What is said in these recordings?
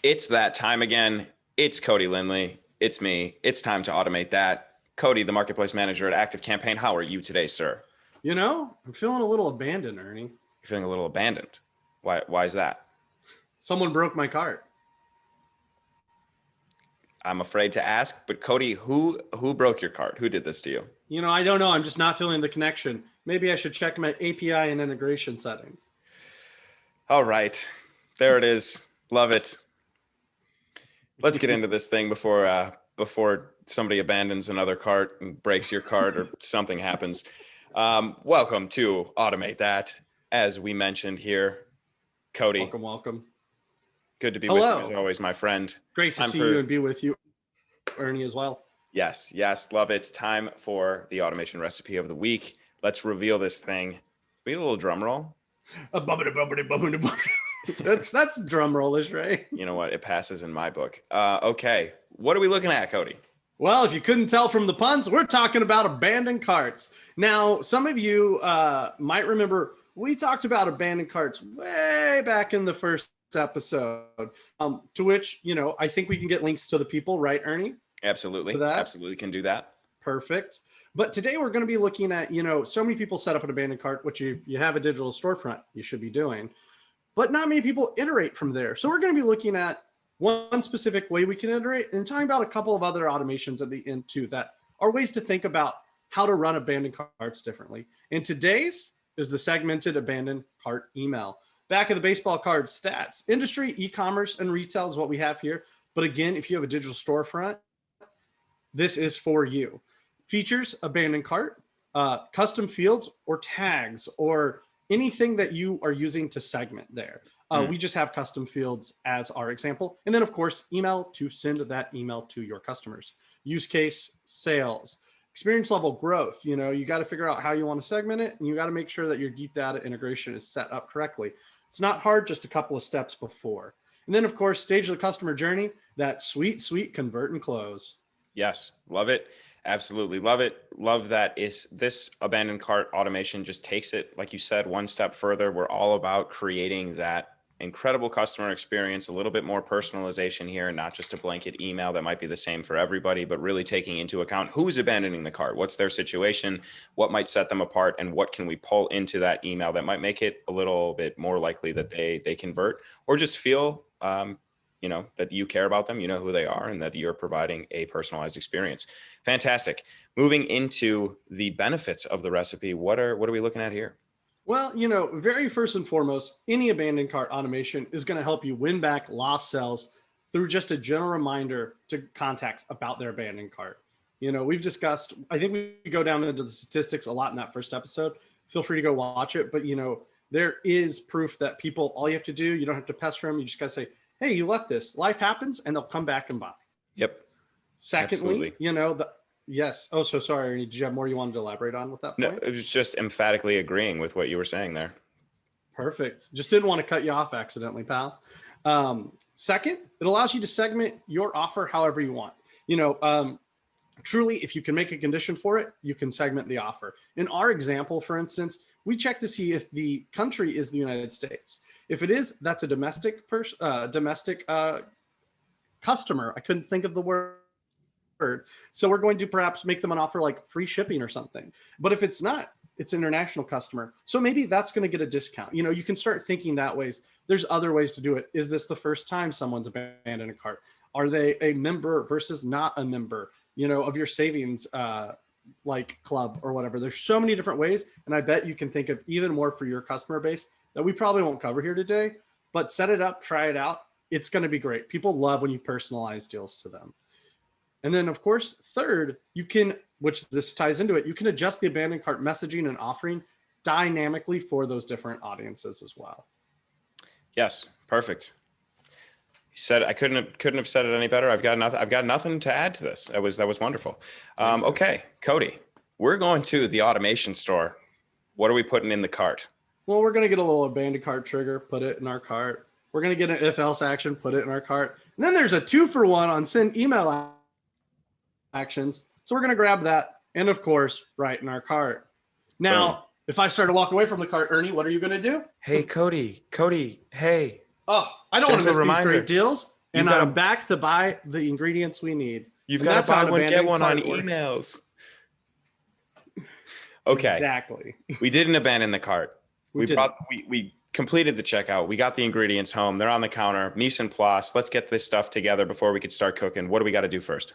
It's that time again. It's Cody Lindley. It's me. It's time to automate that. Cody, the marketplace manager at ActiveCampaign. How are you today, sir? You know, I'm feeling a little abandoned, Ernie. You're feeling a little abandoned. Why is that? Someone broke my cart. I'm afraid to ask, but Cody, who broke your cart? Who did this to you? You know, I don't know. I'm just not feeling the connection. Maybe I should check my API and integration settings. All right. There it is. Love it. Let's get into this thing before somebody abandons another cart and breaks your cart or something happens. Welcome to Automate That. As we mentioned here, Cody. Welcome. Good to be with you as always, my friend. Great to see you and be with you, Ernie, as well. Yes, love it. Time for the automation recipe of the week. Let's reveal this thing. We have a little drum roll. That's drum rollish, right? You know what? It passes in my book. Okay, what are we looking at, Cody? Well, if you couldn't tell from the puns, we're talking about abandoned carts. Now, some of you might remember we talked about abandoned carts way back in the first episode, to which, you know, I think we can get links to the people, right, Ernie? Absolutely. Absolutely can do that. Perfect. But today we're going to be looking at, you know, so many people set up an abandoned cart, which you have a digital storefront, you should be doing, but not many people iterate from there. So we're going to be looking at one specific way we can iterate and talking about a couple of other automations at the end too, that are ways to think about how to run abandoned carts differently. And today's is the segmented abandoned cart email. Back of the baseball card stats, industry, e-commerce, and retail is what we have here. But again, if you have a digital storefront, this is for you. Features, abandoned cart, custom fields or tags or anything that you are using to segment there. We just have custom fields as our example. And then of course, email to send that email to your customers. Use case, sales, experience level growth. You know, you got to figure out how you want to segment it, and you got to make sure that your deep data integration is set up correctly. It's not hard, just a couple of steps before. And then of course, stage of the customer journey, that sweet convert and close. Yes, love it. Absolutely love it. Love that this abandoned cart automation just takes it, like you said, one step further. We're all about creating that incredible customer experience, a little bit more personalization here, and not just a blanket email that might be the same for everybody, but really taking into account who's abandoning the cart, what's their situation, what might set them apart, and what can we pull into that email that might make it a little bit more likely that they convert or just feel you know, that you care about them, you know who they are, and that you're providing a personalized experience. Fantastic. Moving into the benefits of the recipe, what are we looking at here? Well, you know, very first and foremost, any abandoned cart automation is going to help you win back lost sales through just a general reminder to contacts about their abandoned cart. You know, we've discussed, I think we go down into the statistics a lot in that first episode. Feel free to go watch it. But, you know, there is proof that people, all you have to do, you don't have to pester them. You just got to say, hey, you left this. Life happens, and they'll come back and buy. Yep. Secondly, absolutely. You know, yes. Oh, so sorry. Did you have more you wanted to elaborate on with that point? No, it was just emphatically agreeing with what you were saying there. Perfect. Just didn't want to cut you off accidentally, pal. Second, it allows you to segment your offer however you want. You know, truly, if you can make a condition for it, you can segment the offer. In our example, for instance, we check to see if the country is the United States. If it is, that's a domestic customer. I couldn't think of the word. So we're going to perhaps make them an offer like free shipping or something. But if it's not, it's an international customer. So maybe that's going to get a discount. You know, you can start thinking that ways. There's other ways to do it. Is this the first time someone's abandoned a cart? Are they a member versus not a member, you know, of your savings like club or whatever? There's so many different ways. And I bet you can think of even more for your customer base that we probably won't cover here today, but set it up, try it out. It's going to be great. People love when you personalize deals to them. And then of course, third, you can, which this ties into it, you can adjust the abandoned cart messaging and offering dynamically for those different audiences as well. Yes. Perfect. You said I couldn't have said it any better. I've got nothing to add to this. That was wonderful. Okay, Cody, we're going to the automation store. What are we putting in the cart? Well, we're going to get a little abandoned cart trigger, put it in our cart. We're going to get an if else action, put it in our cart. And then there's a 2-for-1 on send email actions. So we're going to grab that and of course, write in our cart. Now, if I start to walk away from the cart, Ernie, what are you going to do? Hey, Cody, hey. Oh, I don't want to miss these great deals. And I'm back to buy the ingredients we need. You've got to buy one, get one on emails. Okay. Exactly. We didn't abandon the cart. We completed the checkout. We got the ingredients home. They're on the counter. Mise en place. Let's get this stuff together before we could start cooking. What do we got to do first?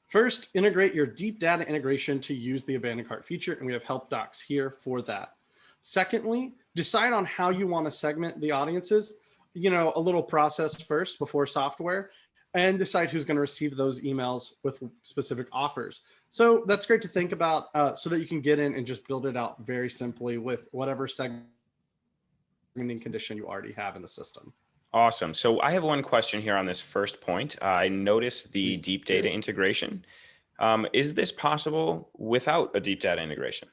First, integrate your deep data integration to use the abandoned cart feature, and we have help docs here for that. Secondly, decide on how you want to segment the audiences, a little process first before software, and decide who's going to receive those emails with specific offers. So that's great to think about so that you can get in and just build it out very simply with whatever segmenting condition you already have in the system. Awesome. So I have one question here on this first point. I noticed the deep data integration. Is this possible without a deep data integration?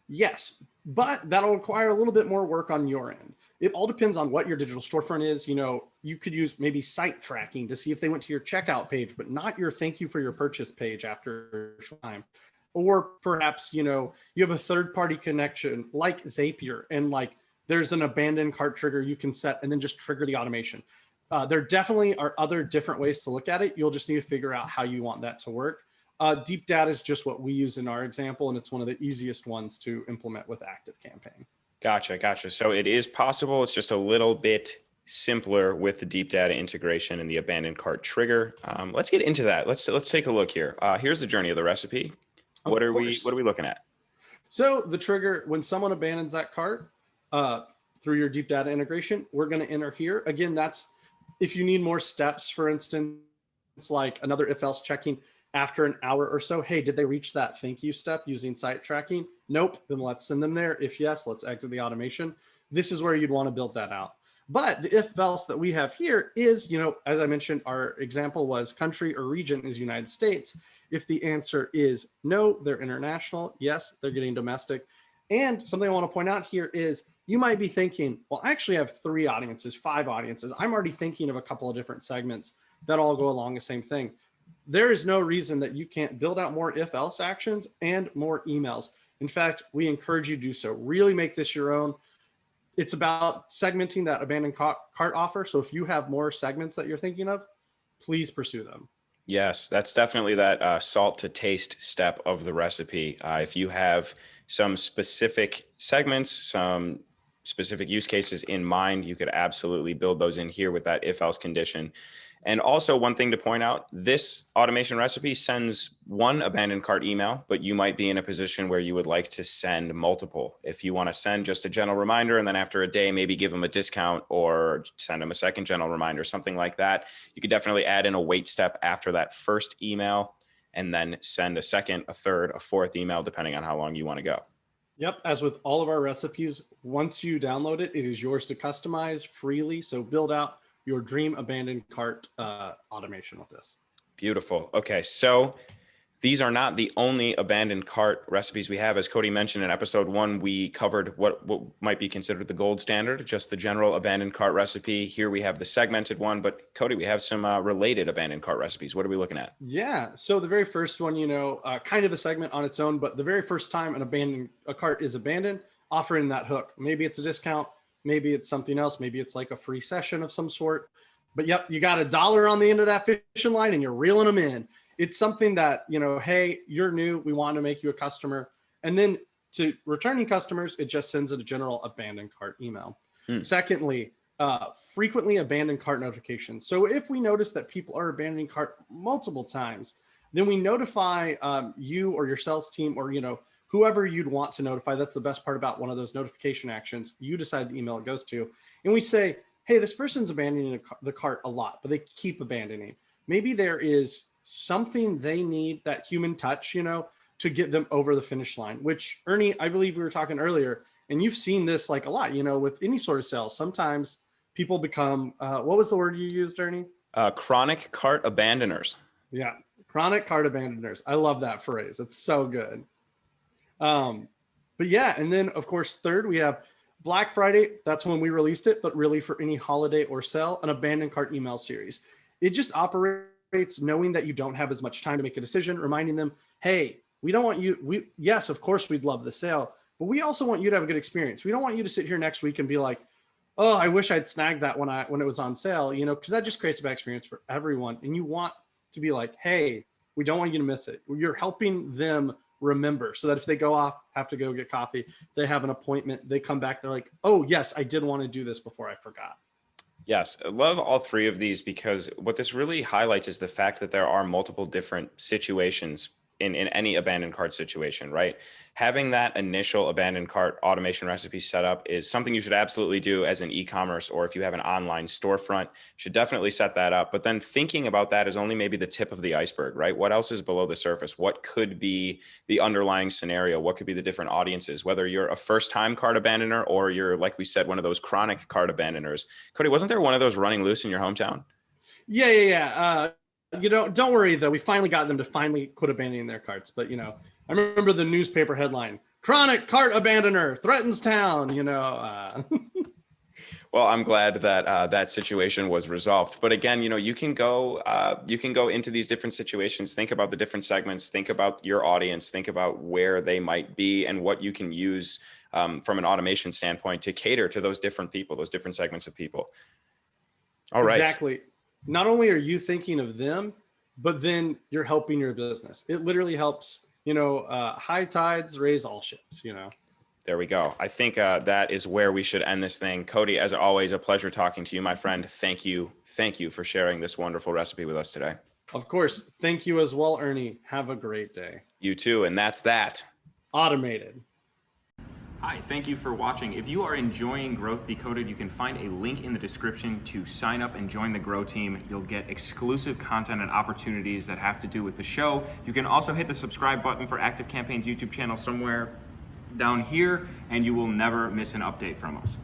Yes, but that'll require a little bit more work on your end. It all depends on what your digital storefront is. You could use maybe site tracking to see if they went to your checkout page, but not your thank you for your purchase page after time. Or perhaps, you have a third-party connection like Zapier, and there's an abandoned cart trigger you can set and then just trigger the automation. There definitely are other different ways to look at it. You'll just need to figure out how you want that to work. Deep data is just what we use in our example, and it's one of the easiest ones to implement with ActiveCampaign. Gotcha. So it is possible. It's just a little bit simpler with the deep data integration and the abandoned cart trigger. Let's get into that. Let's take a look here. Here's the journey of the recipe. What are we looking at? So the trigger, when someone abandons that cart through your deep data integration, we're going to enter here. Again, that's if you need more steps, for instance, like another if else checking after an hour or so. Hey, did they reach that thank you step using site tracking? Nope. Then let's send them there. If yes, let's exit the automation. This is where you'd want to build that out. But the if else that we have here is, as I mentioned, our example was country or region is United States. If the answer is no, they're international. Yes, they're getting domestic. And something I want to point out here is you might be thinking, well, I actually have 3 audiences, 5 audiences. I'm already thinking of a couple of different segments that all go along the same thing. There is no reason that you can't build out more if else actions and more emails. In fact, we encourage you to do so. Really make this your own. It's about segmenting that abandoned cart offer. So if you have more segments that you're thinking of, please pursue them. Yes, that's definitely that salt to taste step of the recipe. If you have some specific segments, some specific use cases in mind, you could absolutely build those in here with that if else condition. And also one thing to point out, this automation recipe sends one abandoned cart email, but you might be in a position where you would like to send multiple. If you want to send just a general reminder and then after a day, maybe give them a discount or send them a second general reminder, something like that, you could definitely add in a wait step after that first email and then send a second, a third, a fourth email, depending on how long you want to go. Yep. As with all of our recipes, once you download it, it is yours to customize freely. So build out your dream abandoned cart automation with this. Beautiful. Okay. So these are not the only abandoned cart recipes we have. As Cody mentioned in episode 1, we covered what might be considered the gold standard, just the general abandoned cart recipe. Here we have the segmented one, but Cody, we have some related abandoned cart recipes. What are we looking at? Yeah. So the very first one, kind of a segment on its own, but the very first time a cart is abandoned, offering that hook. Maybe it's a discount. Maybe it's something else. Maybe it's like a free session of some sort. But yep, you got $1 on the end of that fishing line and you're reeling them in. It's something that, hey, you're new. We want to make you a customer. And then to returning customers, it just sends a general abandoned cart email. Secondly, frequently abandoned cart notifications. So if we notice that people are abandoning cart multiple times, then we notify you or your sales team or, whoever you'd want to notify. That's the best part about one of those notification actions. You decide the email it goes to. And we say, hey, this person's abandoning the cart a lot, but they keep abandoning. Maybe there is something they need, that human touch, to get them over the finish line, which Ernie, I believe we were talking earlier, and you've seen this like a lot, with any sort of sales. Sometimes people become, what was the word you used, Ernie? Chronic cart abandoners. Yeah. Chronic cart abandoners. I love that phrase. It's so good. But yeah. And then of course, third, we have Black Friday. That's when we released it, but really for any holiday or sale, an abandoned cart email series. It just operates knowing that you don't have as much time to make a decision, reminding them, hey, we don't want you. Yes, of course we'd love the sale, but we also want you to have a good experience. We don't want you to sit here next week and be like, oh, I wish I'd snagged that when it was on sale, because that just creates a bad experience for everyone. And you want to be like, hey, we don't want you to miss it. You're helping them remember, so that if they go off, have to go get coffee, they have an appointment, they come back, they're like, oh yes, I did want to do this before I forgot. Yes, I love all three of these because what this really highlights is the fact that there are multiple different situations in any abandoned cart situation, right? Having that initial abandoned cart automation recipe set up is something you should absolutely do as an e-commerce, or if you have an online storefront, should definitely set that up. But then thinking about that is only maybe the tip of the iceberg, right? What else is below the surface? What could be the underlying scenario? What could be the different audiences? Whether you're a first-time cart abandoner or you're, like we said, one of those chronic cart abandoners. Cody, wasn't there one of those running loose in your hometown? Yeah. Don't worry though. We finally got them to finally quit abandoning their carts. But I remember the newspaper headline: "Chronic cart abandoner threatens town." Well, I'm glad that that situation was resolved. But again, you can go into these different situations, think about the different segments, think about your audience, think about where they might be, and what you can use from an automation standpoint to cater to those different people, those different segments of people. All right. Exactly. Not only are you thinking of them, but then you're helping your business. It literally helps. High tides raise all ships. There we go. I think that is where we should end this thing. Cody, as always, a pleasure talking to you, my friend. Thank you. Thank you for sharing this wonderful recipe with us today. Of course. Thank you as well, Ernie. Have a great day. You too. And that's that. Automated. Hi, thank you for watching. If you are enjoying Growth Decoded, you can find a link in the description to sign up and join the Grow team. You'll get exclusive content and opportunities that have to do with the show. You can also hit the subscribe button for ActiveCampaign's YouTube channel somewhere down here, and you will never miss an update from us.